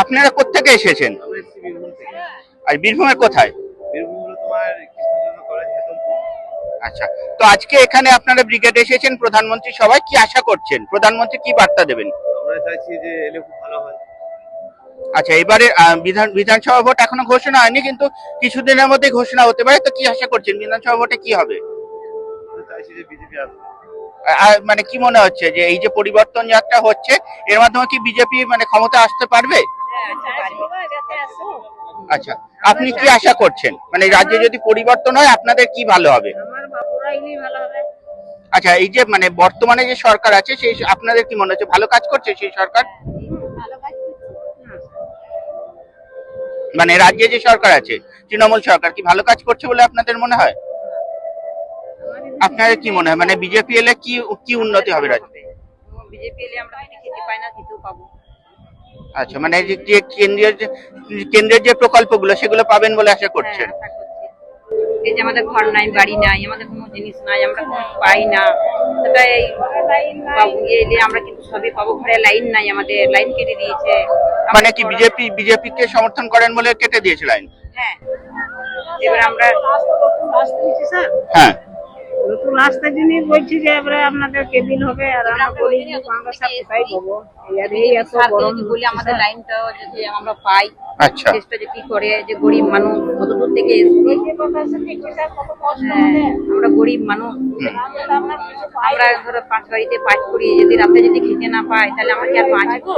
আপনারা কোত্থেকে এসেছেন? আমরা এসেছি বীরভূম থেকে। আর বীরভূমের কোথায়? বীরভূম হলো তোমার কৃষ্ণচন্দ্র কলেজ হেতমপুর। আচ্ছা, তো আজকে এখানে আপনারা ব্রিগেড এসেছেন, প্রধানমন্ত্রী সবাই কি আশা করছেন, প্রধানমন্ত্রী কি বার্তা দেবেন? আমরা চাইছি যে এলে খুব ভালো হয়। আচ্ছা, এবারে বিধানসভা ভোট এখনো ঘোষণা হয়নি, কিন্তু কিছুদিনের মধ্যে ঘোষণা হতে পারে, তো কি আশা করছেন বিধানসভা ভোটে কি হবে? আমরা চাইছি যে বিজেপি আসবে। আর মানে কি মনে হচ্ছে যে এই যে পরিবর্তন যাত্রা হচ্ছে, এর মাধ্যমে কি বিজেপি মানে ক্ষমতা আসতে পারবে? আচ্ছা, আপনি কি আশা করছেন, মানে রাজ্যে যদি পরিবর্তন হয় আপনাদের কি ভালো হবে? আচ্ছা, এই যে মানে বর্তমানে যে সরকার আছে সেই আপনাদের কি মনে হচ্ছে ভালো কাজ করছে সেই সরকার? মানে রাজ্যে যে সরকার আছে তৃণমূল সরকার কি ভালো কাজ করছে বলে আপনাদের মনে হয়? আপনাদের কি মনে হয় মানে বিজেপি এলে কি কি উন্নতি হবে রাজ্যে? বিজেপি এলে আমরা খেতে পাই না, খেতেও পাবো। আচ্ছা, মানে যে কেন্দ্রের যে প্রকল্পগুলো সেগুলো পাবেন বলে আশা করছেন? আশা করছি। এই যে আমাদের ঘর নাই, বাড়ি নাই, আমাদের কোনো জিনিস নাই, আমরা কোনো পাই না, সেটাই বাবু এলে আমরা কিন্তু সবই পাবো। ঘরে লাইন নাই, আমাদের লাইন কেটে দিয়েছে। মানে কি বিজেপিকে সমর্থন করেন বলে কেটে দিয়েছে লাইন? হ্যাঁ, এবার আমরা হ্যাঁ, নতুন রাস্তার জন্য বলছি যে এবারে আপনাদের কেবিল হবে আর আমরা বলি আমরা সব কোথায় পাবো এই এত সরকার গরম যদি বলে আমাদের লাইনটা যদি আমরা পাই, আচ্ছা, চেষ্টা যে কি করে, যে গরিব মানুষ কত দূর থেকে এসেছি, আমরা গরিব মানুষ, আমরা ধরো পাঁচ বাড়িতে পাঁচ করি, যদি রাতে যদি খেতে না পাই তাহলে আমরা কি আর বাঁচবো?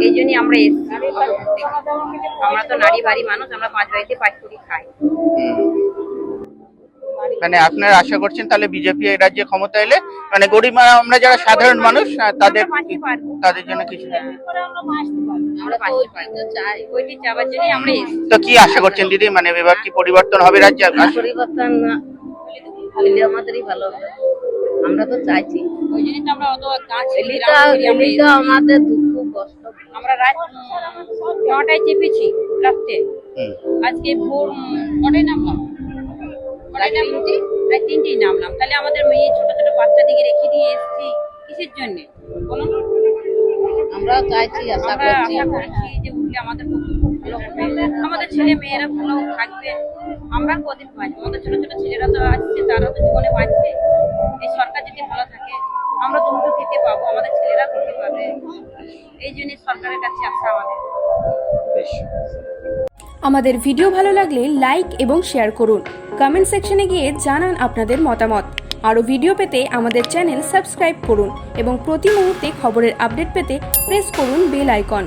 এই জন্যই আমরা এসেছি। আমরা তো নারী বাড়ি মানুষ, আমরা পাঁচ বাড়িতে পাঁচ করি খাই। মানে আপনারা আশা করছেন তাহলে বিজেপি এই রাজ্যে ক্ষমতা এলে মানে গরিব আমরা যারা সাধারণ মানুষ তাদের জন্য কিছু আমরা বাঁচতে পারবো, চাই ওইটি চাওয়ার জন্যই আমরা এসেছি। তো কি আশা করছেন দিদি, মানে এবার কি পরিবর্তন হবে রাজ্যে? পরিবর্তন হলে আমাদেরই ভালো হবে, আমরা তো চাইছি। ওই জন্যই তো আমরা অত গাছ এলিটা আমাদের দুঃখ কষ্ট। আমরা রাত 9টায় চেপেছি রাত্রে, আজকে ভোর 9টায় নামলাম, প্রায় 3টেই নামলাম। তাহলে আমাদের মেয়ে ছোট ছোট বাচ্চা দিকে রেখে দিয়ে এসেছি কিসের জন্য বলুন? আমরা চাইছি, আশা আমরা করছি আশা করছি যে উঠলে আমাদের পক্ষে খুব ভালো হবে, আমাদের ছেলে মেয়েরা ভালো থাকবে, আমরা কদিন বাঁচবো, আমাদের ছোট ছোট ছেলেরা তো আসছে, তারা তো জীবনে বাঁচবে। এই সরকার যদি ভালো থাকে আমরা তো দুটো খেতে পাবো, আমাদের ছেলেরা খেতে পাবে, এই জন্য সরকারের কাছে আশা আমাদের। আমাদের ভিডিও ভালো লাগলে লাইক এবং শেয়ার করুন, কমেন্ট সেকশনে গিয়ে জানান আপনাদের মতামত। আরও ভিডিও পেতে আমাদের চ্যানেল সাবস্ক্রাইব করুন এবং প্রতি মুহূর্তে খবরের আপডেট পেতে প্রেস করুন বেল আইকন।